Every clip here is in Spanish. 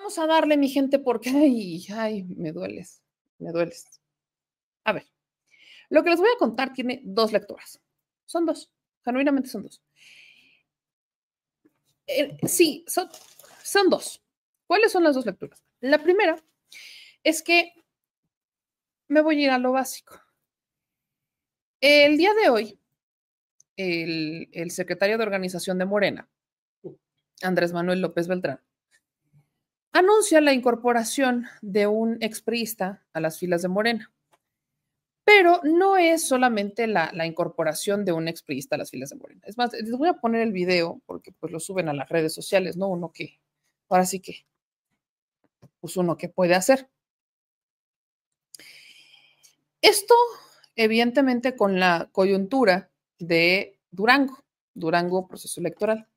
Vamos a darle, mi gente, porque, ay, me dueles, me dueles. A ver, lo que les voy a contar tiene dos lecturas. Son dos, genuinamente son dos. Sí, son dos. ¿Cuáles son las dos lecturas? La primera es que me voy a ir a lo básico. El día de hoy, el secretario de organización de Morena, Andrés Manuel López Beltrán, anuncia la incorporación de un expriista a las filas de Morena. Pero no es solamente la incorporación de un expriista a las filas de Morena. Es más, les voy a poner el video porque pues lo suben a las redes sociales, ¿no? Uno que, ahora sí que, pues uno que puede hacer. Esto, evidentemente, con la coyuntura de Durango, proceso electoral.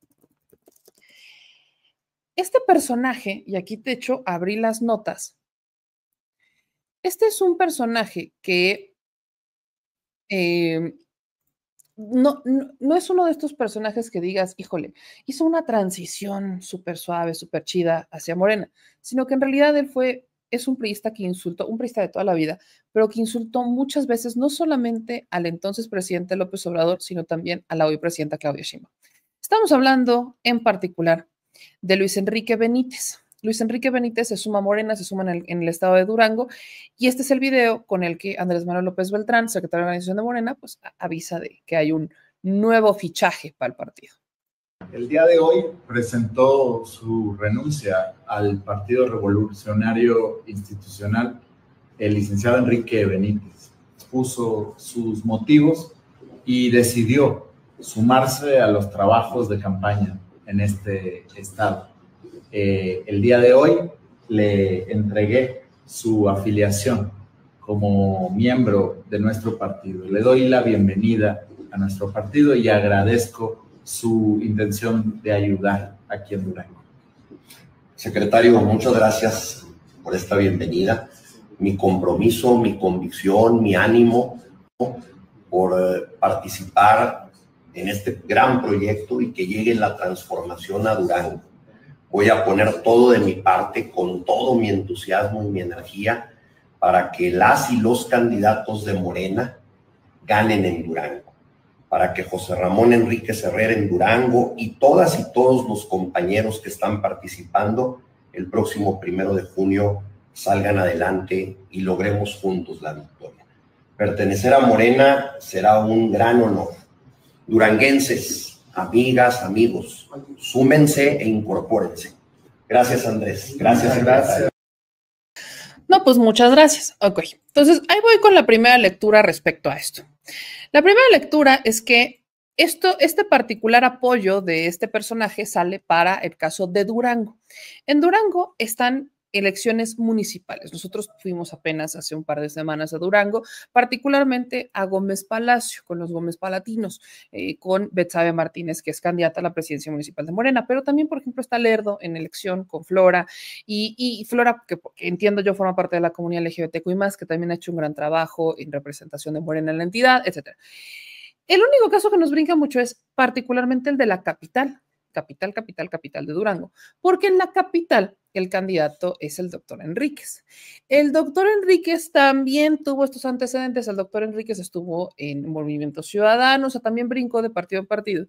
Este personaje, y aquí de hecho abrí las notas, este es un personaje que no es uno de estos personajes que digas, híjole, hizo una transición súper suave, súper chida hacia Morena, sino que en realidad es un priista que insultó, un priista de toda la vida, pero que insultó muchas veces no solamente al entonces presidente López Obrador, sino también a la hoy presidenta Claudia Sheinbaum. Estamos hablando en particular de Luis Enrique Benítez. Luis Enrique Benítez se suma a Morena, se suma en el estado de Durango, y este es el video con el que Andrés Manuel López Beltrán, secretario de Organización de Morena, pues avisa de que hay un nuevo fichaje para el partido. El día de hoy presentó su renuncia al Partido Revolucionario Institucional el licenciado Enrique Benítez. Puso sus motivos y decidió sumarse a los trabajos de campaña en este estado. El día de hoy le entregué su afiliación como miembro de nuestro partido. Le doy la bienvenida a nuestro partido y agradezco su intención de ayudar aquí en Durango. Secretario, muchas gracias por esta bienvenida. Mi compromiso, mi convicción, mi ánimo por participar en este gran proyecto y que llegue la transformación a Durango. Voy a poner todo de mi parte, con todo mi entusiasmo y mi energía, para que las y los candidatos de Morena ganen en Durango, para que José Ramón Enríquez Herrera en Durango y todas y todos los compañeros que están participando el próximo 1 de junio salgan adelante y logremos juntos la victoria. Pertenecer a Morena será un gran honor. Duranguenses, amigas, amigos, súmense e incorpórense. Gracias, Andrés. Gracias. No, pues muchas gracias. Ok, entonces ahí voy con la primera lectura respecto a esto. La primera lectura es que este particular apoyo de este personaje sale para el caso de Durango. En Durango están elecciones municipales. Nosotros fuimos apenas hace un par de semanas a Durango, particularmente a Gómez Palacio, con los Gómez Palatinos, con Betsabe Martínez, que es candidata a la presidencia municipal de Morena, pero también, por ejemplo, está Lerdo en elección con Flora, y Flora, que entiendo yo forma parte de la comunidad LGBTQ y más, que también ha hecho un gran trabajo en representación de Morena en la entidad, etcétera. El único caso que nos brinca mucho es particularmente el de la capital de Durango, porque en la capital el candidato es el doctor Enríquez. El doctor Enríquez también tuvo estos antecedentes. El doctor Enríquez estuvo en Movimiento Ciudadano, o sea, también brincó de partido en partido.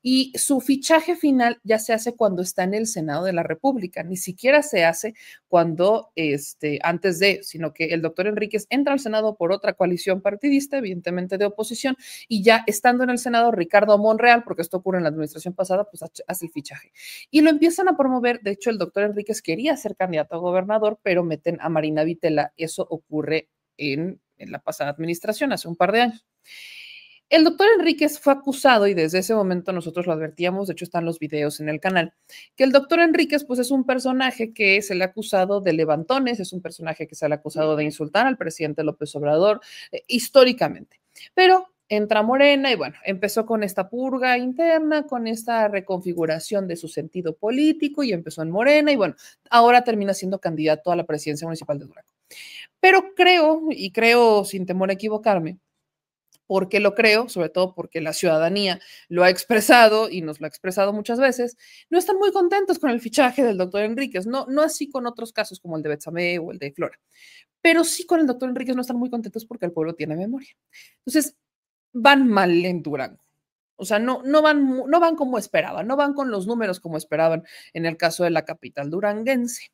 Y su fichaje final ya se hace cuando está en el Senado de la República. Ni siquiera se hace cuando, antes de, sino que el doctor Enríquez entra al Senado por otra coalición partidista, evidentemente de oposición, y ya estando en el Senado, Ricardo Monreal, porque esto ocurre en la administración pasada, pues hace el fichaje. Y lo empiezan a promover. De hecho, el doctor Enríquez quería ser candidato a gobernador, pero meten a Marina Vitela. Eso ocurre en la pasada administración, hace un par de años. El doctor Enríquez fue acusado, y desde ese momento nosotros lo advertíamos, de hecho están los videos en el canal, que el doctor Enríquez pues es un personaje que se le ha acusado de levantones, es un personaje que se le ha acusado de insultar al presidente López Obrador, históricamente. Pero entra Morena y bueno, empezó con esta purga interna, con esta reconfiguración de su sentido político y empezó en Morena y bueno, ahora termina siendo candidato a la presidencia municipal de Durango. Pero creo sin temor a equivocarme, ¿Por qué lo creo? Sobre todo porque la ciudadanía lo ha expresado y nos lo ha expresado muchas veces. No están muy contentos con el fichaje del doctor Enríquez, no así con otros casos como el de Betsamé o el de Flora, pero sí con el doctor Enríquez no están muy contentos porque el pueblo tiene memoria. Entonces, van mal en Durango. O sea, no van como esperaban, no van con los números como esperaban en el caso de la capital duranguense.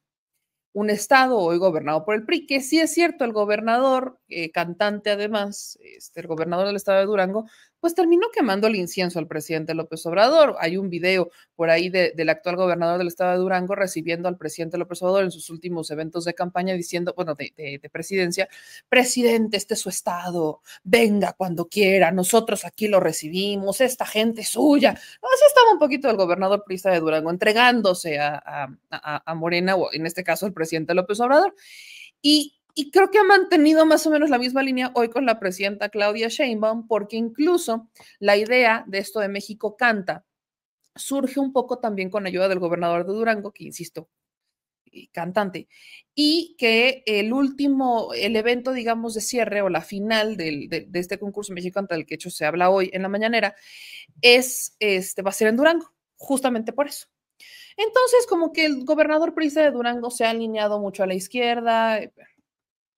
Un estado hoy gobernado por el PRI, que sí es cierto, el gobernador, cantante además, el gobernador del estado de Durango, pues terminó quemando el incienso al presidente López Obrador. Hay un video por ahí del actual gobernador del estado de Durango recibiendo al presidente López Obrador en sus últimos eventos de campaña diciendo, bueno, de presidencia, presidente, este es su estado, venga cuando quiera, nosotros aquí lo recibimos, esta gente es suya. Así estaba un poquito el gobernador priista de Durango, entregándose a Morena, o en este caso el presidente López Obrador. Y creo que ha mantenido más o menos la misma línea hoy con la presidenta Claudia Sheinbaum, porque incluso la idea de esto de México Canta surge un poco también con ayuda del gobernador de Durango, que insisto, cantante, y que el evento, digamos, de cierre o la final de este concurso México Canta, del que hecho se habla hoy en la mañanera, va a ser en Durango, justamente por eso. Entonces, como que el gobernador priista de Durango se ha alineado mucho a la izquierda,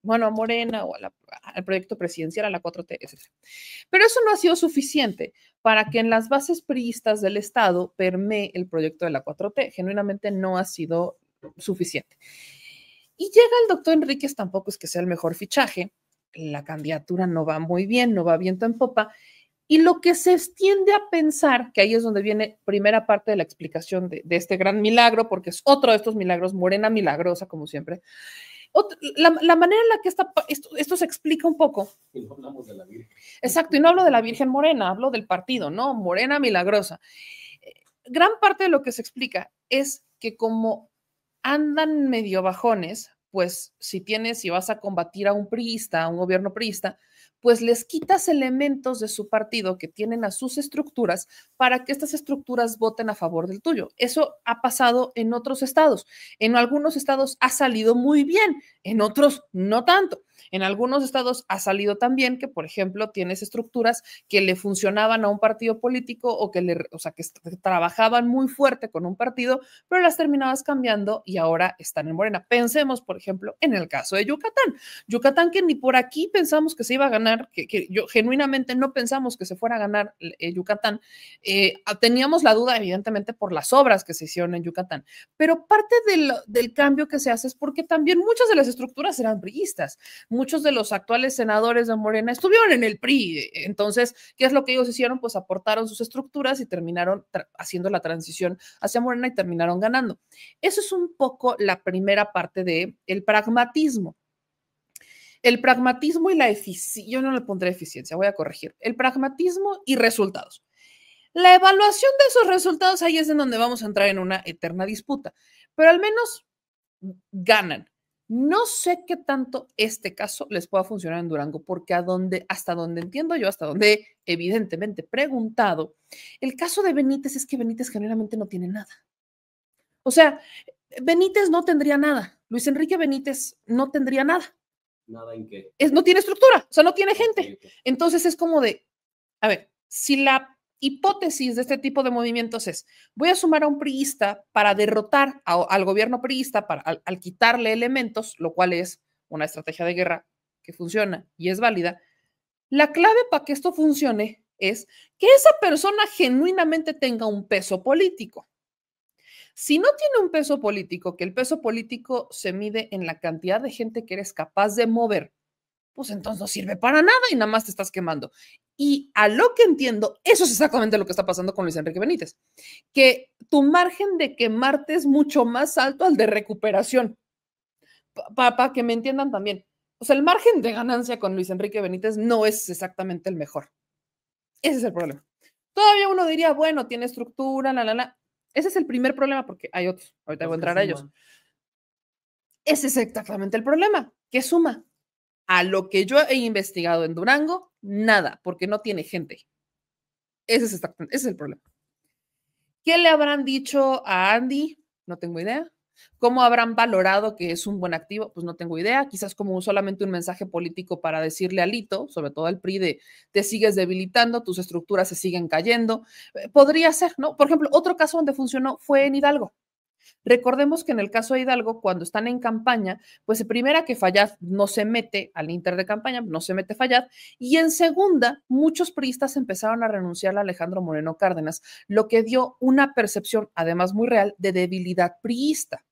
bueno, a Morena o al proyecto presidencial, a la 4T, etc. Pero eso no ha sido suficiente para que en las bases priistas del Estado permee el proyecto de la 4T. Genuinamente no ha sido suficiente. Y llega el doctor Enríquez, tampoco es que sea el mejor fichaje, la candidatura no va muy bien, no va viento en popa, y lo que se tiende a pensar, que ahí es donde viene primera parte de la explicación de este gran milagro, porque es otro de estos milagros, Morena milagrosa, como siempre, la manera en la que esto se explica un poco. Y no hablamos de la Virgen. Exacto, y no hablo de la Virgen Morena, hablo del partido, ¿no? Morena milagrosa. Gran parte de lo que se explica es que como andan medio bajones, pues si vas a combatir a un priista, a un gobierno priista, pues les quitas elementos de su partido que tienen a sus estructuras para que estas estructuras voten a favor del tuyo. Eso ha pasado en otros estados. En algunos estados ha salido muy bien, en otros no tanto. En algunos estados ha salido también que, por ejemplo, tienes estructuras que le funcionaban a un partido político o que trabajaban muy fuerte con un partido, pero las terminabas cambiando y ahora están en Morena. Pensemos, por ejemplo, en el caso de Yucatán. Yucatán, que ni por aquí pensamos que se iba a ganar, que yo genuinamente no pensamos que se fuera a ganar Yucatán. Teníamos la duda, evidentemente, por las obras que se hicieron en Yucatán, pero parte del cambio que se hace es porque también muchas de las estructuras eran priistas. Muchos de los actuales senadores de Morena estuvieron en el PRI. Entonces, ¿qué es lo que ellos hicieron? Pues aportaron sus estructuras y terminaron haciendo la transición hacia Morena y terminaron ganando. Eso es un poco la primera parte del pragmatismo. El pragmatismo y la eficiencia, yo no le pondré eficiencia, voy a corregir. El pragmatismo y resultados. La evaluación de esos resultados, ahí es en donde vamos a entrar en una eterna disputa, pero al menos ganan. No sé qué tanto este caso les pueda funcionar en Durango, porque hasta donde entiendo yo, hasta donde evidentemente he preguntado, el caso de Benítez es que Benítez generalmente no tiene nada. O sea, Benítez no tendría nada. Luis Enrique Benítez no tendría nada. ¿Nada en qué? No tiene estructura, o sea, no tiene gente. Entonces es como de, a ver, si la hipótesis de este tipo de movimientos es, voy a sumar a un priista para derrotar al gobierno priista, al quitarle elementos, lo cual es una estrategia de guerra que funciona y es válida, la clave para que esto funcione es que esa persona genuinamente tenga un peso político. Si no tiene un peso político, que el peso político se mide en la cantidad de gente que eres capaz de mover, pues entonces no sirve para nada y nada más te estás quemando. Y a lo que entiendo, eso es exactamente lo que está pasando con Luis Enrique Benítez, que tu margen de quemarte es mucho más alto al de recuperación. Para que me entiendan también. O sea, el margen de ganancia con Luis Enrique Benítez no es exactamente el mejor. Ese es el problema. Todavía uno diría, bueno, tiene estructura, Ese es el primer problema porque hay otros. Ahorita voy a entrar a ellos. Ese es exactamente el problema. ¿Qué suma? A lo que yo he investigado en Durango, nada, porque no tiene gente. Ese es el problema. ¿Qué le habrán dicho a Andy? No tengo idea. ¿Cómo habrán valorado que es un buen activo? Pues no tengo idea. Quizás como solamente un mensaje político para decirle a Alito, sobre todo al PRI, de te sigues debilitando, tus estructuras se siguen cayendo. Podría ser, ¿no? Por ejemplo, otro caso donde funcionó fue en Hidalgo. Recordemos que en el caso de Hidalgo, cuando están en campaña, pues en primera que Fayad no se mete al inter de campaña, no se mete Fayad, y en segunda, muchos priistas empezaron a renunciar a Alejandro Moreno Cárdenas, lo que dio una percepción, además muy real, de debilidad priista.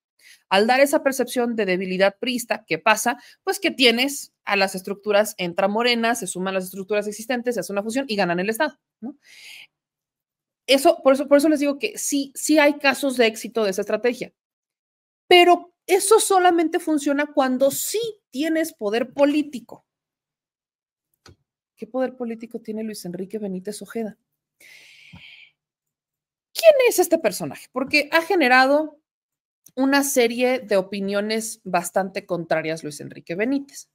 Al dar esa percepción de debilidad priista, ¿qué pasa? Pues que tienes a las estructuras, entra Morena, se suman las estructuras existentes, se hace una fusión y ganan el Estado, ¿no? Por eso les digo que sí hay casos de éxito de esa estrategia, pero eso solamente funciona cuando sí tienes poder político. ¿Qué poder político tiene Luis Enrique Benítez Ojeda? ¿Quién es este personaje? Porque ha generado una serie de opiniones bastante contrarias Luis Enrique Benítez.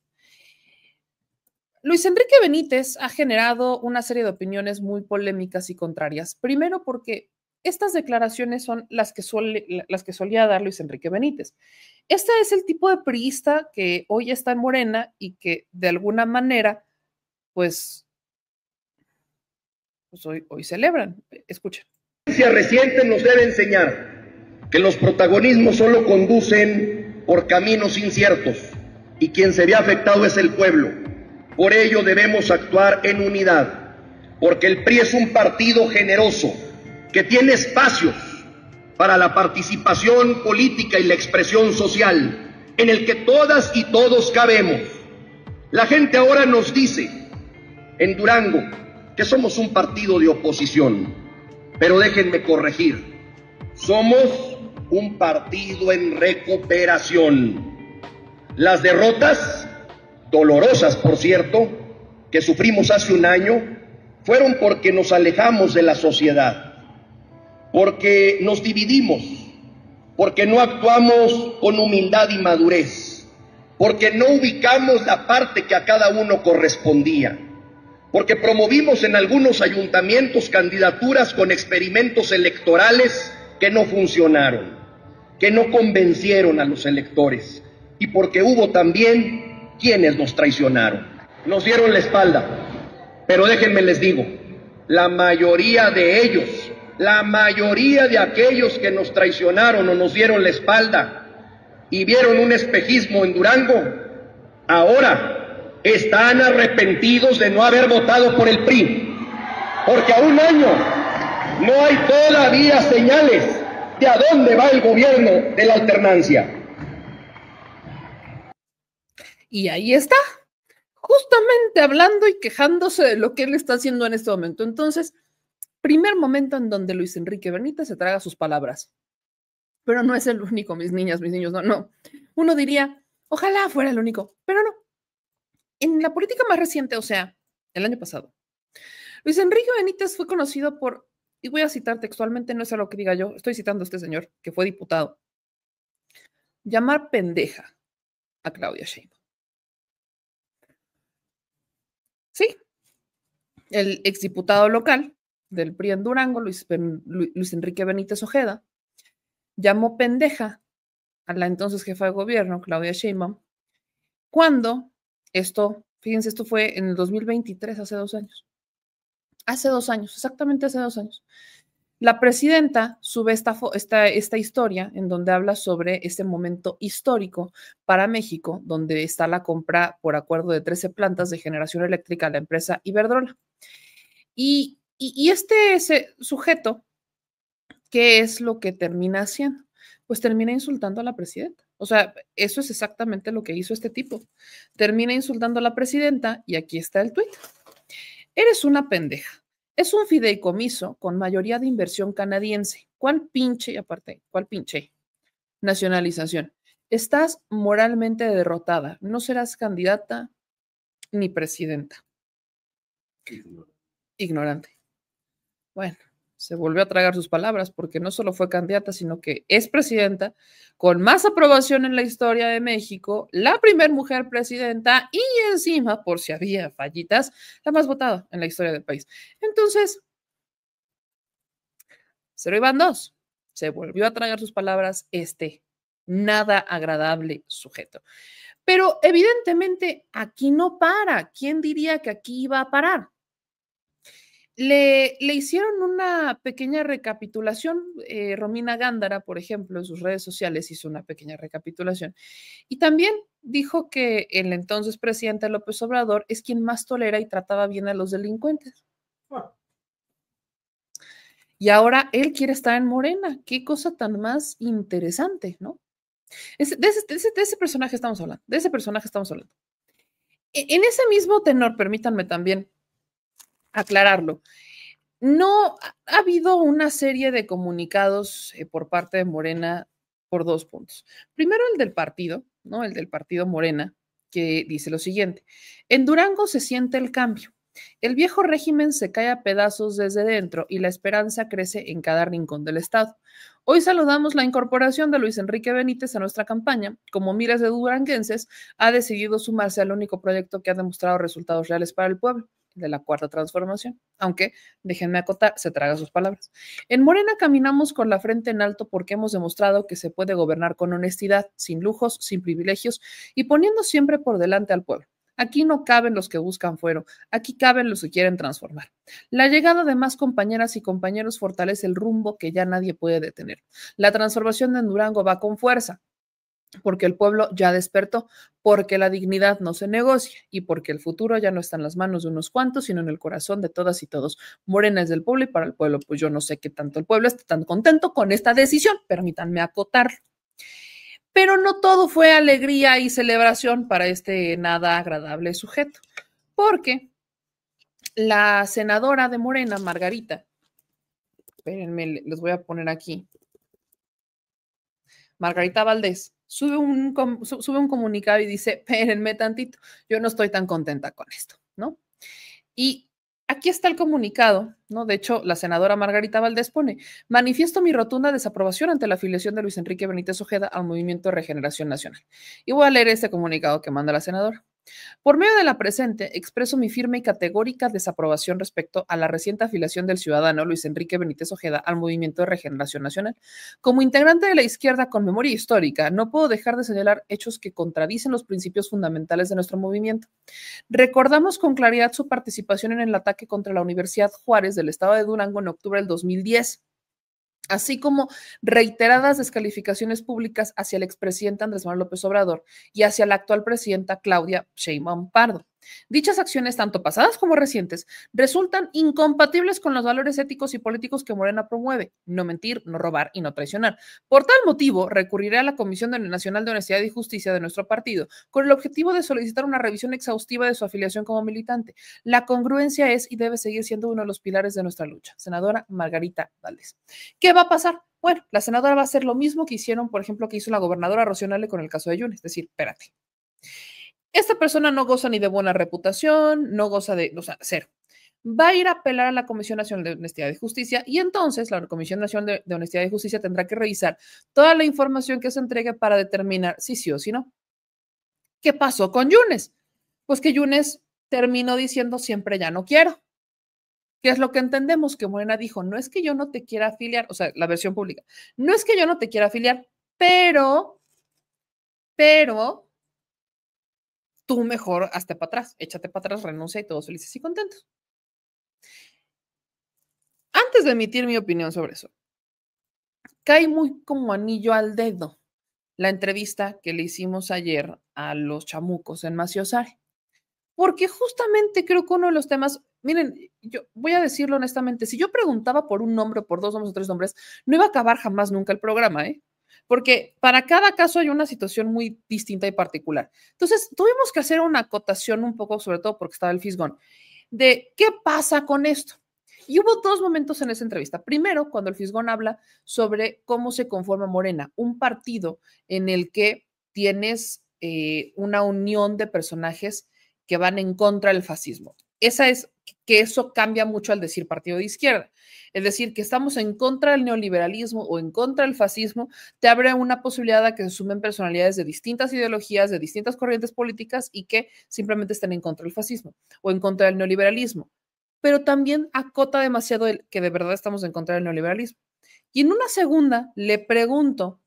Luis Enrique Benítez ha generado una serie de opiniones muy polémicas y contrarias. Primero porque estas declaraciones son las que solía dar Luis Enrique Benítez. Este es el tipo de priista que hoy está en Morena y que de alguna manera, pues hoy celebran. Escuchen. La experiencia reciente nos debe enseñar que los protagonismos solo conducen por caminos inciertos y quien se ve afectado es el pueblo. Por ello debemos actuar en unidad, porque el PRI es un partido generoso que tiene espacios para la participación política y la expresión social, en el que todas y todos cabemos. La gente ahora nos dice en Durango que somos un partido de oposición, pero déjenme corregir, somos un partido en recuperación. Las derrotas, dolorosas por cierto, que sufrimos hace un año, fueron porque nos alejamos de la sociedad, porque nos dividimos, porque no actuamos con humildad y madurez, porque no ubicamos la parte que a cada uno correspondía, porque promovimos en algunos ayuntamientos candidaturas con experimentos electorales que no funcionaron, que no convencieron a los electores, y porque hubo también quienes nos traicionaron, nos dieron la espalda. Pero déjenme les digo, la mayoría de ellos, la mayoría de aquellos que nos traicionaron o nos dieron la espalda y vieron un espejismo en Durango, ahora están arrepentidos de no haber votado por el PRI, porque a un año no hay todavía señales de a dónde va el gobierno de la alternancia. Y ahí está, justamente hablando y quejándose de lo que él está haciendo en este momento. Entonces, primer momento en donde Luis Enrique Benítez se traga sus palabras. Pero no es el único, mis niñas, mis niños, no. Uno diría, ojalá fuera el único, pero no. En la política más reciente, o sea, el año pasado, Luis Enrique Benítez fue conocido por, y voy a citar textualmente, no es algo que diga yo, estoy citando a este señor, que fue diputado, llamar pendeja a Claudia Sheinbaum. Sí, el exdiputado local del PRI en Durango, Luis Enrique Benítez Ojeda, llamó pendeja a la entonces jefa de gobierno, Claudia Sheinbaum, cuando fíjense, esto fue en el 2023, hace 2 años. Hace 2 años, exactamente hace 2 años. La presidenta sube esta historia en donde habla sobre este momento histórico para México, donde está la compra por acuerdo de 13 plantas de generación eléctrica a la empresa Iberdrola. Y ese sujeto, ¿qué es lo que termina haciendo? Pues termina insultando a la presidenta. O sea, eso es exactamente lo que hizo este tipo. Termina insultando a la presidenta y aquí está el tuit. Eres una pendeja. Es un fideicomiso con mayoría de inversión canadiense. ¿Cuál pinche nacionalización? Estás moralmente derrotada. No serás candidata ni presidenta. Ignorante. Bueno, se volvió a tragar sus palabras porque no solo fue candidata, sino que es presidenta con más aprobación en la historia de México, la primer mujer presidenta y encima, por si había fallitas, la más votada en la historia del país. Entonces, 0 y van 2. Se volvió a tragar sus palabras Nada agradable sujeto. Pero evidentemente aquí no para. ¿Quién diría que aquí iba a parar? Le hicieron una pequeña recapitulación. Romina Gándara, por ejemplo, en sus redes sociales hizo una pequeña recapitulación. Y también dijo que el entonces presidente López Obrador es quien más tolera y trataba bien a los delincuentes. Y ahora él quiere estar en Morena. Qué cosa tan más interesante, ¿no? De ese personaje estamos hablando. De ese personaje estamos hablando. En ese mismo tenor, permítanme también aclararlo. No ha habido una serie de comunicados por parte de Morena por 2 puntos. Primero, el del partido, ¿no? El del partido Morena, que dice lo siguiente: en Durango se siente el cambio. El viejo régimen se cae a pedazos desde dentro y la esperanza crece en cada rincón del estado. Hoy saludamos la incorporación de Luis Enrique Benítez a nuestra campaña. Como miles de duranguenses, ha decidido sumarse al único proyecto que ha demostrado resultados reales para el pueblo, de la Cuarta Transformación. Aunque, déjenme acotar, se traga sus palabras. En Morena caminamos con la frente en alto porque hemos demostrado que se puede gobernar con honestidad, sin lujos, sin privilegios y poniendo siempre por delante al pueblo. Aquí no caben los que buscan fuero, aquí caben los que quieren transformar. La llegada de más compañeras y compañeros fortalece el rumbo que ya nadie puede detener. La transformación de Durango va con fuerza, porque el pueblo ya despertó, porque la dignidad no se negocia y porque el futuro ya no está en las manos de unos cuantos, sino en el corazón de todas y todos. Morena es del pueblo y para el pueblo, pues yo no sé qué tanto el pueblo está tan contento con esta decisión, permítanme acotarlo. Pero no todo fue alegría y celebración para este nada agradable sujeto, porque la senadora de Morena, Margarita, espérenme, les voy a poner aquí, Margarita Valdés, sube un comunicado y dice: espérenme tantito, yo no estoy tan contenta con esto, ¿no? Y aquí está el comunicado, ¿no? De hecho, la senadora Margarita Valdés pone: manifiesto mi rotunda desaprobación ante la afiliación de Luis Enrique Benítez Ojeda al Movimiento de Regeneración Nacional. Y voy a leer este comunicado que manda la senadora. Por medio de la presente, expreso mi firme y categórica desaprobación respecto a la reciente afiliación del ciudadano Luis Enrique Benítez Ojeda al Movimiento de Regeneración Nacional. Como integrante de la izquierda con memoria histórica, no puedo dejar de señalar hechos que contradicen los principios fundamentales de nuestro movimiento. Recordamos con claridad su participación en el ataque contra la Universidad Juárez del estado de Durango en octubre del 2010. Así como reiteradas descalificaciones públicas hacia el expresidente Andrés Manuel López Obrador y hacia la actual presidenta Claudia Sheinbaum Pardo. Dichas acciones, tanto pasadas como recientes, resultan incompatibles con los valores éticos y políticos que Morena promueve: no mentir, no robar y no traicionar. Por tal motivo, recurriré a la Comisión Nacional de Honestidad y Justicia de nuestro partido con el objetivo de solicitar una revisión exhaustiva de su afiliación como militante. La congruencia es y debe seguir siendo uno de los pilares de nuestra lucha. Senadora Margarita Valdés. ¿Qué va a pasar? Bueno, la senadora va a hacer lo mismo que hicieron, por ejemplo, que hizo la gobernadora Rocío Nale con el caso de Yunes, es decir, espérate. Esta persona no goza ni de buena reputación, no goza de, o sea, cero. Va a ir a apelar a la Comisión Nacional de Honestidad y Justicia y entonces la Comisión Nacional de Honestidad y Justicia tendrá que revisar toda la información que se entregue para determinar si sí o si no. ¿Qué pasó con Yunes? Pues que Yunes terminó diciendo: siempre ya no quiero. ¿Qué es lo que entendemos? Que Morena dijo: no es que yo no te quiera afiliar, o sea, la versión pública, no es que yo no te quiera afiliar, pero tú mejor hazte para atrás, échate para atrás, renuncia y todos felices y contentos. Antes de emitir mi opinión sobre eso, cae muy como anillo al dedo la entrevista que le hicimos ayer a los chamucos en Maciosare, porque justamente creo que uno de los temas, miren, yo voy a decirlo honestamente, si yo preguntaba por un nombre, por 2 nombres o 3 nombres, no iba a acabar jamás nunca el programa, ¿eh? Porque para cada caso hay una situación muy distinta y particular. Entonces, tuvimos que hacer una acotación un poco, sobre todo porque estaba el Fisgón, de qué pasa con esto. Y hubo 2 momentos en esa entrevista. Primero, cuando el Fisgón habla sobre cómo se conforma Morena, un partido en el que tienes una unión de personajes que van en contra del fascismo. Que eso cambia mucho al decir partido de izquierda. Es decir, que estamos en contra del neoliberalismo o en contra del fascismo, te abre una posibilidad a que se sumen personalidades de distintas ideologías, de distintas corrientes políticas y que simplemente estén en contra del fascismo o en contra del neoliberalismo. Pero también acota demasiado el que de verdad estamos en contra del neoliberalismo. Y en una segunda le pregunto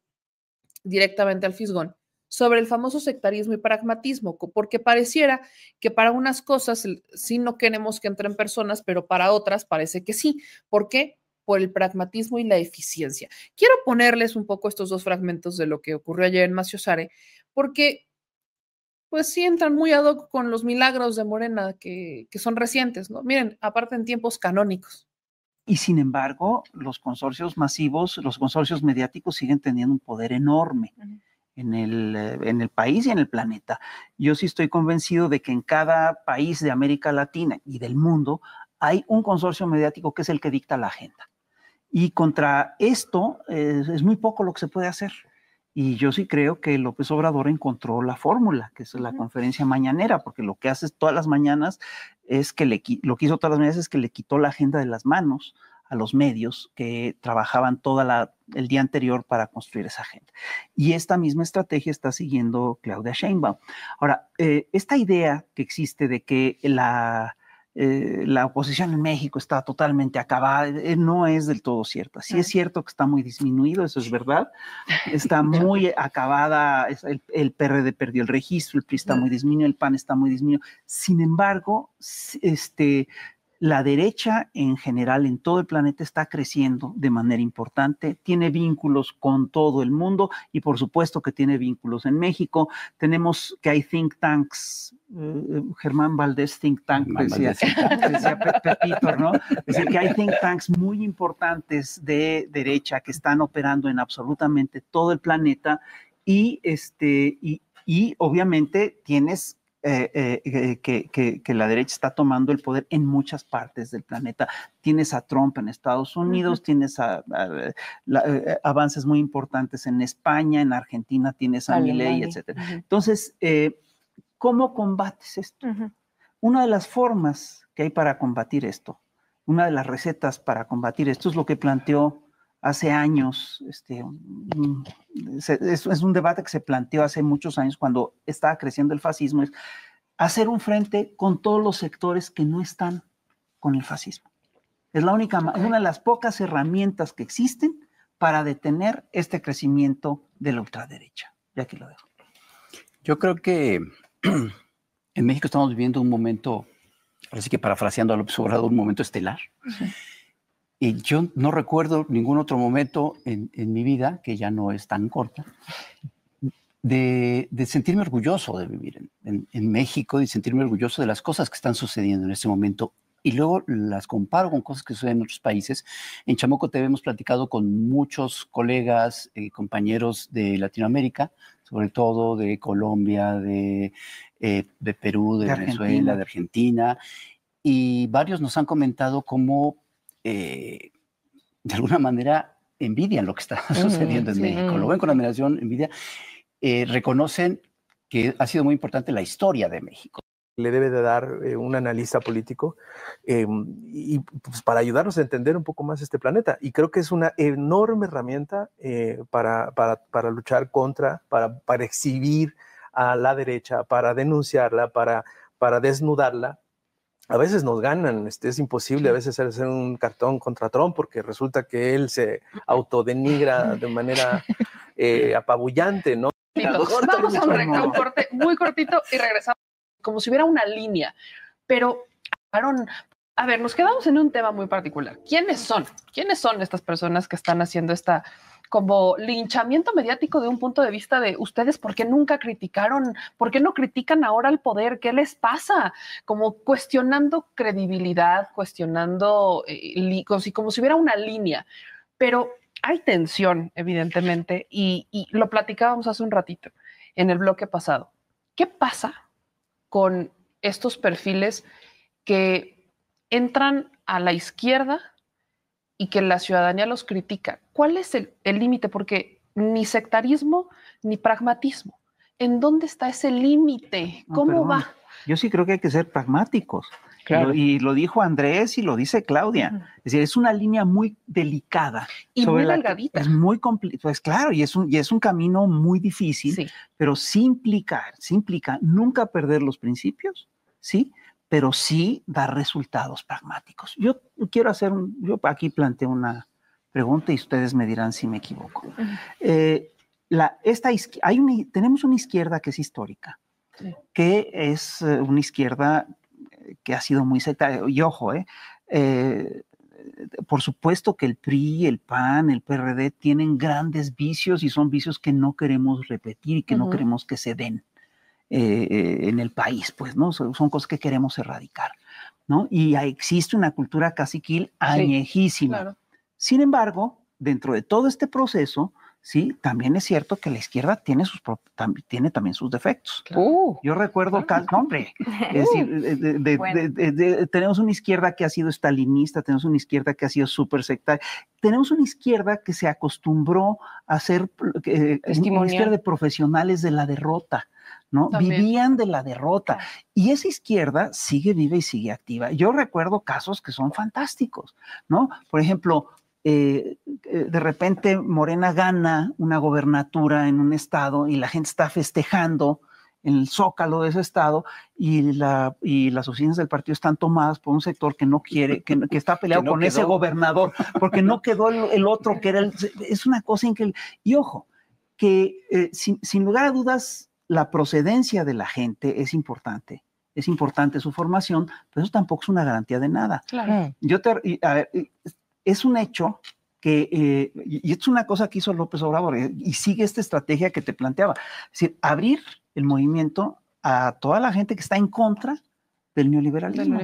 directamente al fisgón sobre el famoso sectarismo y pragmatismo, porque pareciera que para unas cosas sí no queremos que entren personas, pero para otras parece que sí. ¿Por qué? Por el pragmatismo y la eficiencia. Quiero ponerles un poco estos dos fragmentos de lo que ocurrió ayer en Maciosare, porque pues sí entran muy ad hoc con los milagros de Morena que son recientes, ¿no? Miren, aparte en tiempos canónicos. Y sin embargo, los consorcios masivos, los consorcios mediáticos siguen teniendo un poder enorme en el país y en el planeta. Yo sí estoy convencido de que en cada país de América Latina y del mundo hay un consorcio mediático que es el que dicta la agenda. Y contra esto es muy poco lo que se puede hacer. Y yo sí creo que López Obrador encontró la fórmula, que es la conferencia mañanera, porque lo que hace todas las mañanas es que lo que hizo todas las mañanas es que le quitó la agenda de las manos a los medios que trabajaban el día anterior para construir esa agenda. Y esta misma estrategia está siguiendo Claudia Sheinbaum. Ahora, esta idea que existe de que la oposición en México está totalmente acabada, no es del todo cierta. Sí es cierto que está muy disminuido, eso es verdad, está muy acabada, el PRD perdió el registro, el PRI está muy disminuido, el PAN está muy disminuido. Sin embargo, la derecha en general en todo el planeta está creciendo de manera importante, tiene vínculos con todo el mundo y por supuesto que tiene vínculos en México. Tenemos que hay think tanks, Germán Valdés think tank, decía Pepito, ¿no? Es decir, que hay think tanks muy importantes de derecha que están operando en absolutamente todo el planeta y obviamente tienes que la derecha está tomando el poder en muchas partes del planeta. Tienes a Trump en Estados Unidos, tienes avances muy importantes en España, en Argentina tienes a Milei, etc. Entonces, ¿cómo combates esto? Una de las formas que hay para combatir esto, una de las recetas para combatir esto es lo que planteó hace años, es un debate que se planteó hace muchos años cuando estaba creciendo el fascismo, es hacer un frente con todos los sectores que no están con el fascismo. Es una de las pocas herramientas que existen para detener este crecimiento de la ultraderecha. Y aquí lo dejo. Yo creo que en México estamos viviendo un momento, así que parafraseando a López Obrador, un momento estelar. Y yo no recuerdo ningún otro momento en mi vida, que ya no es tan corta, de sentirme orgulloso de vivir en México, y sentirme orgulloso de las cosas que están sucediendo en este momento. Y luego las comparo con cosas que suceden en otros países. En Chamoco TV hemos platicado con muchos colegas, compañeros de Latinoamérica, sobre todo de Colombia, de Perú, de Venezuela, de Argentina. Y varios nos han comentado cómo de alguna manera envidian lo que está sucediendo en México, lo ven con admiración, envidia, reconocen que ha sido muy importante la historia de México. Le debe de dar un analista político y pues, para ayudarnos a entender un poco más este planeta. Y creo que es una enorme herramienta para luchar contra, para exhibir a la derecha, para denunciarla, para desnudarla. A veces nos ganan, es imposible a veces hacer un cartón contra Trump porque resulta que él se autodenigra de manera apabullante, ¿no? Vamos a un corte muy cortito y regresamos como si hubiera una línea. Pero, Aaron, a ver, nos quedamos en un tema muy particular. ¿Quiénes son? ¿Quiénes son estas personas que están haciendo esta como linchamiento mediático de un punto de vista de ustedes? ¿Por qué nunca criticaron? ¿Por qué no critican ahora al poder? ¿Qué les pasa? Como cuestionando credibilidad, cuestionando como si hubiera una línea. Pero hay tensión, evidentemente, y lo platicábamos hace un ratito en el bloque pasado. ¿Qué pasa con estos perfiles que entran a la izquierda y que la ciudadanía los critica? ¿Cuál es el límite? Porque ni sectarismo ni pragmatismo. ¿En dónde está ese límite? ¿Cómo va? Yo sí creo que hay que ser pragmáticos. Claro. Y lo dijo Andrés y lo dice Claudia. Es decir, es una línea muy delicada. Y muy delgadita. Es muy complicado. Pues claro, y es un camino muy difícil, pero sí implica nunca perder los principios, ¿sí? Pero sí dar resultados pragmáticos. Yo aquí planteo una pregunta y ustedes me dirán si me equivoco. tenemos una izquierda que es histórica, Sí. que es una izquierda que ha sido muy sectaria. Y ojo, por supuesto que el PRI, el PAN, el PRD tienen grandes vicios y son vicios que no queremos repetir y que no queremos que se den en el país, pues, ¿no? Son cosas que queremos erradicar, ¿no? Y existe una cultura caciquil añejísima. Claro. Sin embargo, dentro de todo este proceso, sí, también es cierto que la izquierda tiene también sus defectos. Yo recuerdo, es decir, tenemos una izquierda que ha sido stalinista, tenemos una izquierda que ha sido súper sectaria, tenemos una izquierda que se acostumbró a ser una izquierda de profesionales de la derrota, ¿no? También. Vivían de la derrota. Y esa izquierda sigue viva y sigue activa. Yo recuerdo casos que son fantásticos, ¿no? Por ejemplo, de repente Morena gana una gobernatura en un estado y la gente está festejando en el zócalo de ese estado y las oficinas del partido están tomadas por un sector que no quiere, que está peleado con ese gobernador, porque no quedó el otro que era es una cosa increíble. Y ojo, que sin lugar a dudas la procedencia de la gente es importante su formación, pero eso tampoco es una garantía de nada. Claro. Es un hecho que, y es una cosa que hizo López Obrador, y sigue esta estrategia que te planteaba, es decir, abrir el movimiento a toda la gente que está en contra del neoliberalismo.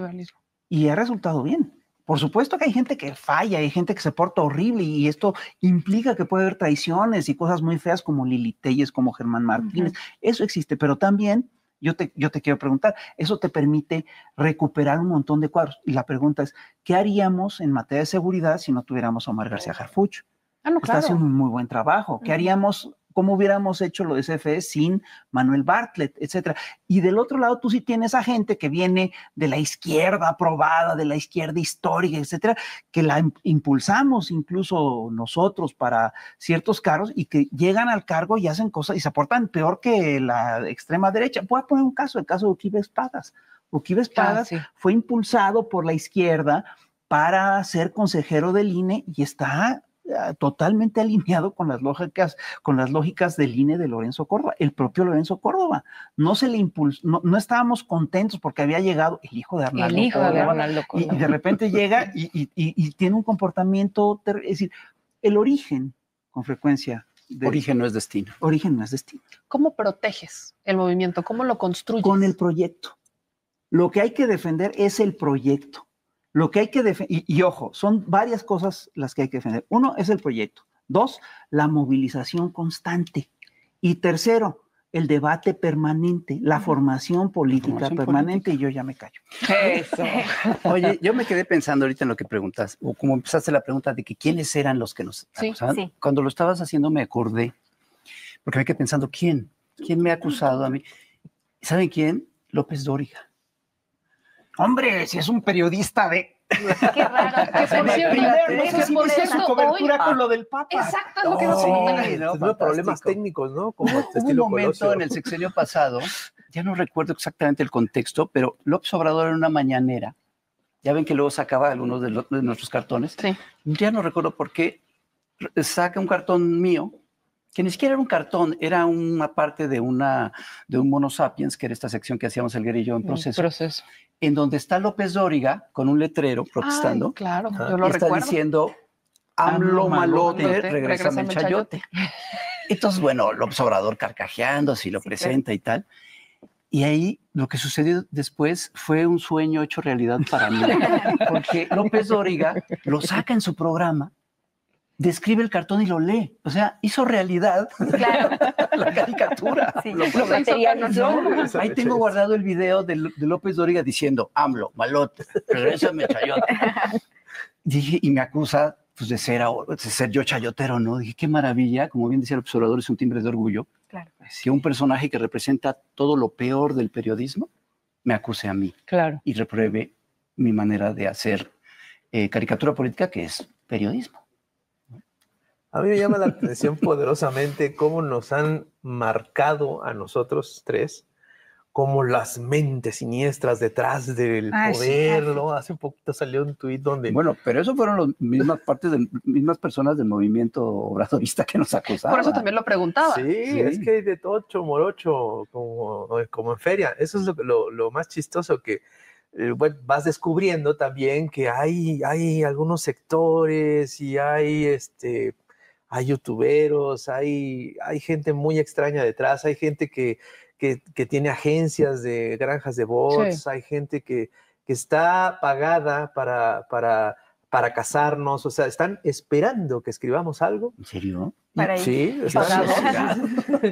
Y ha resultado bien. Por supuesto que hay gente que falla, hay gente que se porta horrible, y esto implica que puede haber traiciones y cosas muy feas como Lili Telles, como Germán Martínez. Eso existe, pero también yo te quiero preguntar, eso te permite recuperar un montón de cuadros. Y la pregunta es, ¿qué haríamos en materia de seguridad si no tuviéramos a Omar García Harfuch? Está haciendo un muy buen trabajo. ¿Qué haríamos? ¿Cómo hubiéramos hecho lo de CFE sin Manuel Bartlett, etcétera? Y del otro lado, tú sí tienes a gente que viene de la izquierda aprobada, de la izquierda histórica, etcétera, que la impulsamos incluso nosotros para ciertos cargos y que llegan al cargo y hacen cosas y se portan peor que la extrema derecha. Voy a poner un caso, el caso de Uquibe Espadas. Uquibe Espadas fue impulsado por la izquierda para ser consejero del INE y está totalmente alineado con las lógicas del INE de Lorenzo Córdoba. El propio Lorenzo Córdoba no se le impulsó, no estábamos contentos porque había llegado el hijo de Arnaldo Córdoba, y de repente llega y tiene un comportamiento, es decir, el origen con frecuencia. Origen no es destino. Origen no es destino. ¿Cómo proteges el movimiento? ¿Cómo lo construyes? Con el proyecto. Lo que hay que defender es el proyecto. Lo que hay que defender, y ojo, son varias cosas las que hay que defender. Uno es el proyecto. Dos, la movilización constante. Y tercero, el debate permanente, la formación política permanente, y yo ya me callo. Eso. Oye, yo me quedé pensando ahorita en lo que preguntas, o como empezaste la pregunta de que quiénes eran los que nos acusaban. Sí. Cuando lo estabas haciendo me acordé, porque me quedé pensando, ¿quién me ha acusado a mí? ¿Saben quién? López Dóriga. Hombre, si es un periodista de... Qué raro. Que por cierto, no sé si viste su cobertura con lo del Papa. Exacto, es lo que nos no, problemas técnicos, ¿no? Como hubo un momento en el sexenio pasado, ya no recuerdo exactamente el contexto, pero López Obrador en una mañanera, ya ven que luego sacaba algunos de nuestros cartones, ya no recuerdo por qué, saca un cartón mío, que ni siquiera era un cartón, era una parte de un Mono Sapiens, que era esta sección que hacíamos el Guerrillo en proceso. En donde está López Dóriga con un letrero protestando. Ay, claro, yo lo está recuerdo. Diciendo, AMLO malote, regrésame el chayote. Entonces, bueno, López Obrador carcajeando, así lo presenta y tal. Y ahí lo que sucedió después fue un sueño hecho realidad para mí. Porque López Dóriga lo saca en su programa, describe el cartón y lo lee. O sea, hizo realidad la caricatura. Sí, lo materializó. Ahí tengo guardado el video de López Dóriga diciendo, AMLO, malote, regrésame chayote. Dije, y me acusa pues, de ser yo chayotero, ¿no? Dije, qué maravilla. Como bien decía el observador, es un timbre de orgullo. Claro. Si un personaje que representa todo lo peor del periodismo me acuse a mí. Claro. Y repruebe mi manera de hacer caricatura política, que es periodismo. A mí me llama la atención poderosamente cómo nos han marcado a nosotros tres como las mentes siniestras detrás del poder, ¿no? Hace un poquito salió un tuit donde... Bueno, pero eso fueron las mismas personas del movimiento obradorista que nos acusaban. Por eso también lo preguntaba. Sí, es que hay de tocho, morocho, como en feria. Eso es lo más chistoso, que bueno, vas descubriendo también que hay algunos sectores y hay youtuberos, hay gente muy extraña detrás, hay gente que tiene agencias de granjas de bots, sí. Hay gente que está pagada para casarnos, o sea, están esperando que escribamos algo. ¿En serio? Para sí, están pagados.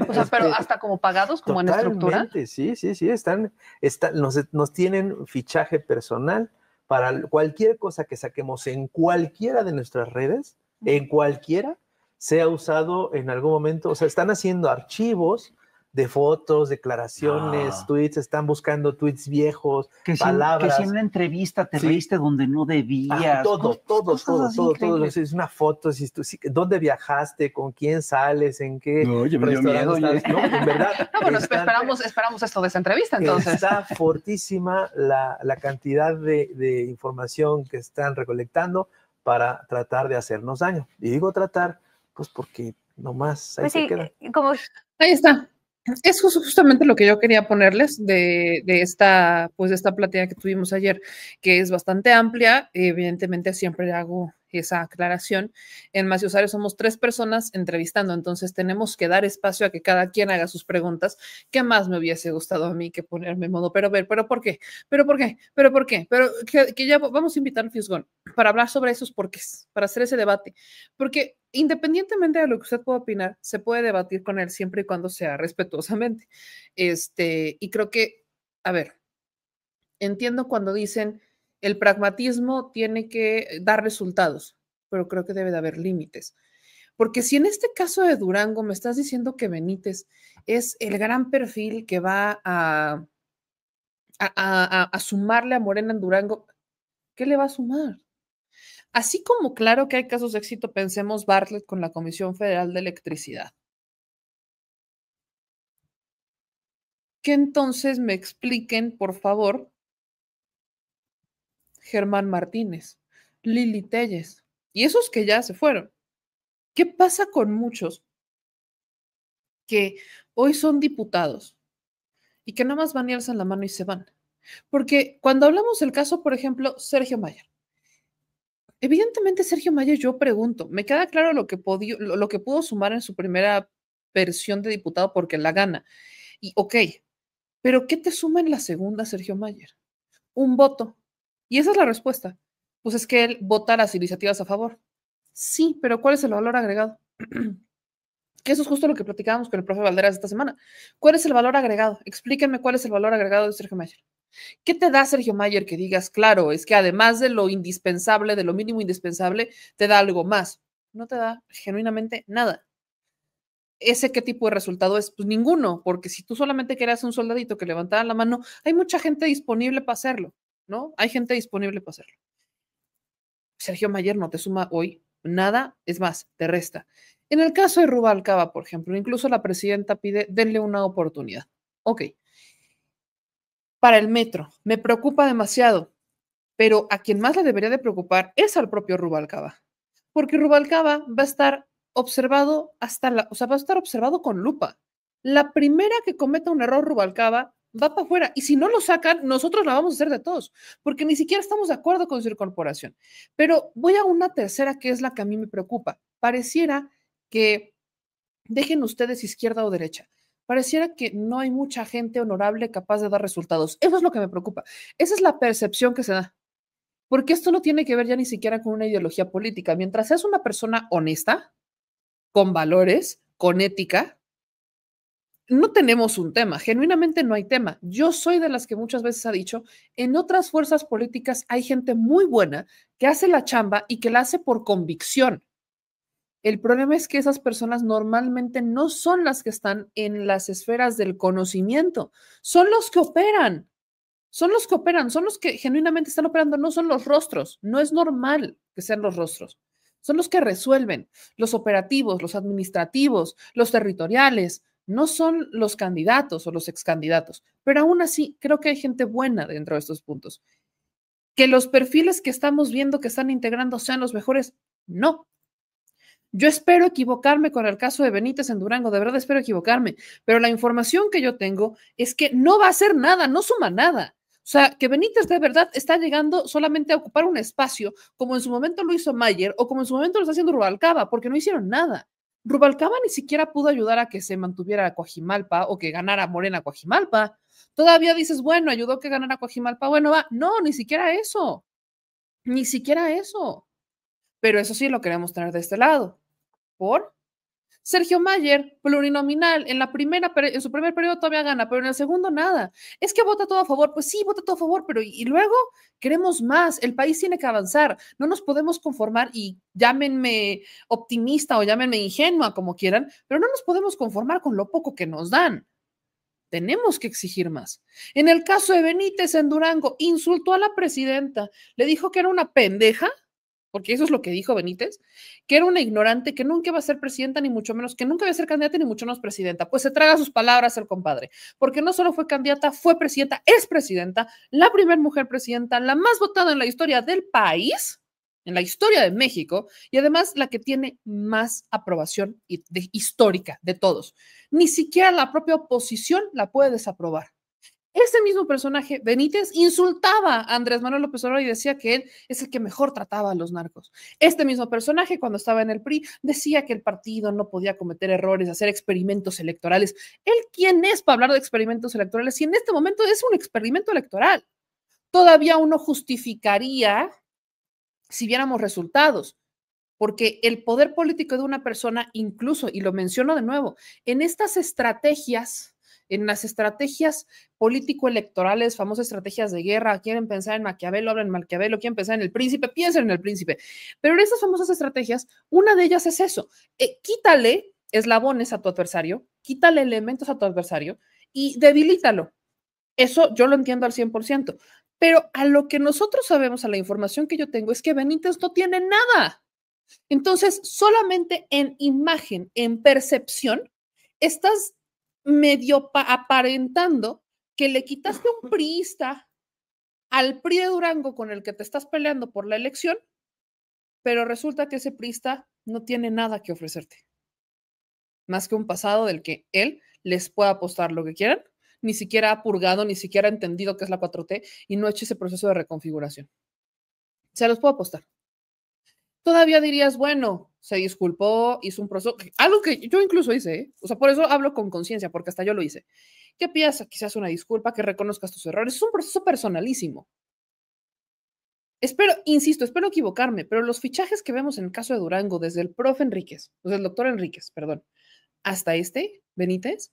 O sea, pero hasta como pagados, como en estructura. Sí, nos tienen fichaje personal para cualquier cosa que saquemos en cualquiera de nuestras redes, en cualquiera, sea usado en algún momento. O sea, están haciendo archivos de fotos, declaraciones, tweets, están buscando tweets viejos, palabras. Que si en una entrevista te reíste donde no debías. Todo. Es una foto, dónde viajaste, con quién sales, en qué restaurante estás. No, en verdad. No, bueno, esperamos esto de esa entrevista, entonces. Está fortísima la cantidad de información que están recolectando para tratar de hacernos daño. Y digo tratar, pues porque nomás ahí se queda. Ahí está. Es justamente lo que yo quería ponerles de esta plática que tuvimos ayer, que es bastante amplia. Evidentemente siempre hago esa aclaración. En Más y Usuarios somos 3 personas entrevistando, entonces tenemos que dar espacio a que cada quien haga sus preguntas. ¿Qué más me hubiese gustado a mí que ponerme en modo? Pero ¿por qué? Pero que ya vamos a invitar al Fisgón para hablar sobre esos porqués, para hacer ese debate. Porque independientemente de lo que usted pueda opinar, se puede debatir con él siempre y cuando sea respetuosamente. Y creo que, a ver, entiendo cuando dicen el pragmatismo tiene que dar resultados, pero creo que debe de haber límites. Porque si en este caso de Durango me estás diciendo que Benítez es el gran perfil que va a sumarle a Morena en Durango, ¿qué le va a sumar? Así como claro que hay casos de éxito, pensemos Bartlett con la Comisión Federal de Electricidad. Que entonces me expliquen, por favor, Germán Martínez, Lili Telles y esos que ya se fueron. ¿Qué pasa con muchos que hoy son diputados y que nada más van y alzan la mano y se van? Porque cuando hablamos del caso, por ejemplo, Sergio Mayer, evidentemente Sergio Mayer, yo pregunto, me queda claro lo que pudo sumar en su primera versión de diputado porque la gana. Y ok, pero ¿qué te suma en la segunda, Sergio Mayer? Un voto. Y esa es la respuesta. Pues es que él vota las iniciativas a favor. Sí, pero ¿cuál es el valor agregado? Que eso es justo lo que platicábamos con el profe Valderas esta semana. ¿Cuál es el valor agregado? Explíquenme cuál es el valor agregado de Sergio Mayer. ¿Qué te da Sergio Mayer que digas, claro, es que además de lo indispensable, de lo mínimo indispensable, te da algo más? No te da genuinamente nada. ¿Ese qué tipo de resultado es? Pues ninguno, porque si tú solamente querías un soldadito que levantara la mano, hay mucha gente disponible para hacerlo, ¿no? Hay gente disponible para hacerlo. Sergio Mayer no te suma hoy nada, es más, te resta. En el caso de Rubalcaba, por ejemplo, incluso la presidenta pide, denle una oportunidad. Ok. Para el metro, me preocupa demasiado, pero a quien más le debería de preocupar es al propio Rubalcaba, porque Rubalcaba va a estar observado va a estar observado con lupa. La primera que cometa un error Rubalcaba va para afuera, y si no lo sacan, nosotros la vamos a hacer de todos, porque ni siquiera estamos de acuerdo con su incorporación. Pero voy a una tercera que es la que a mí me preocupa. Pareciera que, dejen ustedes izquierda o derecha, pareciera que no hay mucha gente honorable capaz de dar resultados. Eso es lo que me preocupa. Esa es la percepción que se da. Porque esto no tiene que ver ya ni siquiera con una ideología política. Mientras seas una persona honesta, con valores, con ética, no tenemos un tema. Genuinamente no hay tema. Yo soy de las que muchas veces ha dicho, en otras fuerzas políticas hay gente muy buena que hace la chamba y que la hace por convicción. El problema es que esas personas normalmente no son las que están en las esferas del conocimiento, son los que operan, son los que genuinamente están operando, no son los rostros, no es normal que sean los rostros, son los que resuelven, los operativos, los administrativos, los territoriales, no son los candidatos o los excandidatos, pero aún así creo que hay gente buena dentro de estos puntos. Que los perfiles que estamos viendo que están integrando sean los mejores, no. Yo espero equivocarme con el caso de Benítez en Durango, de verdad espero equivocarme, pero la información que yo tengo es que no va a hacer nada, no suma nada. O sea, que Benítez de verdad está llegando solamente a ocupar un espacio, como en su momento lo hizo Mayer o como en su momento lo está haciendo Rubalcaba, porque no hicieron nada. Rubalcaba ni siquiera pudo ayudar a que se mantuviera Coajimalpa o que ganara Morena Coajimalpa. Todavía dices, bueno, ayudó a que ganara Coajimalpa, bueno, va. No, ni siquiera eso. Ni siquiera eso. Pero eso sí lo queremos tener de este lado. ¿Por? Sergio Mayer, plurinominal, en su primer periodo todavía gana, pero en el segundo nada. Es que vota todo a favor, pues sí, vota todo a favor, pero y luego queremos más, el país tiene que avanzar, no nos podemos conformar y llámenme optimista o llámenme ingenua como quieran, pero no nos podemos conformar con lo poco que nos dan. Tenemos que exigir más. En el caso de Benítez en Durango, insultó a la presidenta, le dijo que era una pendeja, porque eso es lo que dijo Benítez, que era una ignorante, que nunca iba a ser presidenta, ni mucho menos, que nunca iba a ser candidata, ni mucho menos presidenta. Pues se traga sus palabras el compadre, porque no solo fue candidata, fue presidenta, es presidenta, la primera mujer presidenta, la más votada en la historia del país, en la historia de México, y además la que tiene más aprobación histórica de todos. Ni siquiera la propia oposición la puede desaprobar. Ese mismo personaje, Benítez, insultaba a Andrés Manuel López Obrador y decía que él es el que mejor trataba a los narcos. Este mismo personaje, cuando estaba en el PRI, decía que el partido no podía cometer errores, hacer experimentos electorales. ¿Él quién es para hablar de experimentos electorales? Si en este momento es un experimento electoral. Todavía uno justificaría si viéramos resultados, porque el poder político de una persona, incluso, y lo menciono de nuevo, en estas estrategias, en las estrategias político-electorales, famosas estrategias de guerra, quieren pensar en Maquiavelo, hablan en Maquiavelo, quieren pensar en el príncipe, piensen en el príncipe. Pero en esas famosas estrategias, una de ellas es eso, quítale eslabones a tu adversario, quítale elementos a tu adversario y debilítalo. Eso yo lo entiendo al 100%, pero a lo que nosotros sabemos, a la información que yo tengo, es que Benítez no tiene nada. Entonces, solamente en imagen, en percepción, estás medio aparentando que le quitaste un priista al PRI de Durango con el que te estás peleando por la elección, pero resulta que ese priista no tiene nada que ofrecerte, más que un pasado del que él les pueda apostar lo que quieran, ni siquiera ha purgado, ni siquiera ha entendido qué es la 4T y no ha hecho ese proceso de reconfiguración. Se los puedo apostar. Todavía dirías, bueno, se disculpó, hizo un proceso, algo que yo incluso hice, ¿eh? O sea, por eso hablo con conciencia, porque hasta yo lo hice. Que pidas quizás una disculpa, que reconozcas tus errores, es un proceso personalísimo. Insisto, espero equivocarme, pero los fichajes que vemos en el caso de Durango, desde el profe Enríquez, o sea, el doctor Enríquez, perdón, hasta Benítez,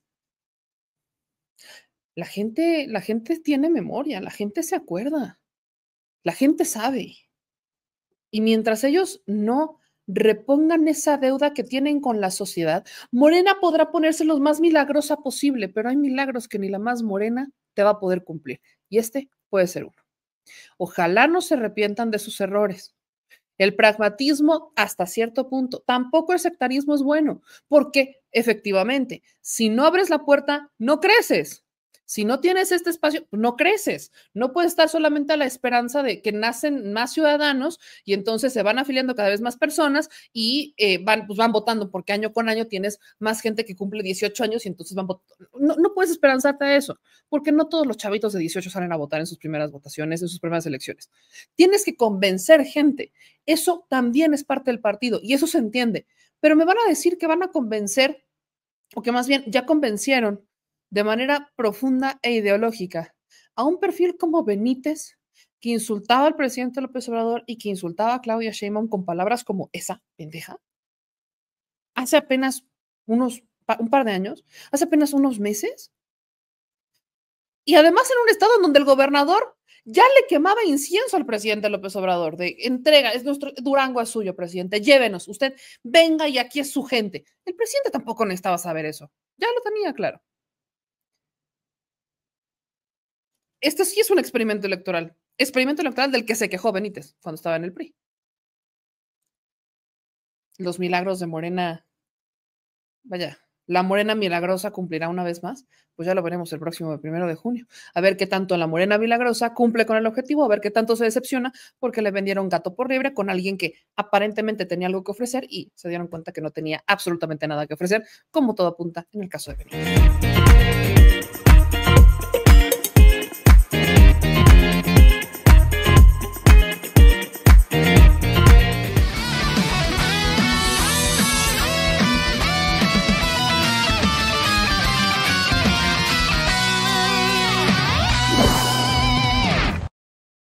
la gente tiene memoria, la gente se acuerda, la gente sabe. Y mientras ellos no repongan esa deuda que tienen con la sociedad, Morena podrá ponerse lo más milagrosa posible, pero hay milagros que ni la más morena te va a poder cumplir. Y este puede ser uno. Ojalá no se arrepientan de sus errores. El pragmatismo hasta cierto punto. Tampoco el sectarismo es bueno, porque efectivamente, si no abres la puerta, no creces. Si no tienes este espacio, no creces. No puedes estar solamente a la esperanza de que nacen más ciudadanos y entonces se van afiliando cada vez más personas y van votando, porque año con año tienes más gente que cumple 18 años y entonces van votando. No puedes esperanzarte a eso, porque no todos los chavitos de 18 salen a votar en sus primeras votaciones, en sus primeras elecciones. Tienes que convencer gente. Eso también es parte del partido y eso se entiende. Pero me van a decir que van a convencer, o que más bien ya convencieron de manera profunda e ideológica a un perfil como Benítez, que insultaba al presidente López Obrador y que insultaba a Claudia Sheinbaum con palabras como esa pendeja, hace apenas un par de años, hace apenas unos meses, y además en un estado en donde el gobernador ya le quemaba incienso al presidente López Obrador, de entrega, Durango es suyo, presidente, llévenos, usted venga y aquí es su gente. El presidente tampoco necesitaba saber eso, ya lo tenía claro. Este sí es un experimento electoral del que se quejó Benítez cuando estaba en el PRI. Los milagros de Morena, vaya, ¿La Morena Milagrosa cumplirá una vez más? Pues ya lo veremos el próximo 1 de junio. A ver qué tanto la Morena Milagrosa cumple con el objetivo, a ver qué tanto se decepciona porque le vendieron gato por liebre con alguien que aparentemente tenía algo que ofrecer y se dieron cuenta que no tenía absolutamente nada que ofrecer, como todo apunta en el caso de Benítez.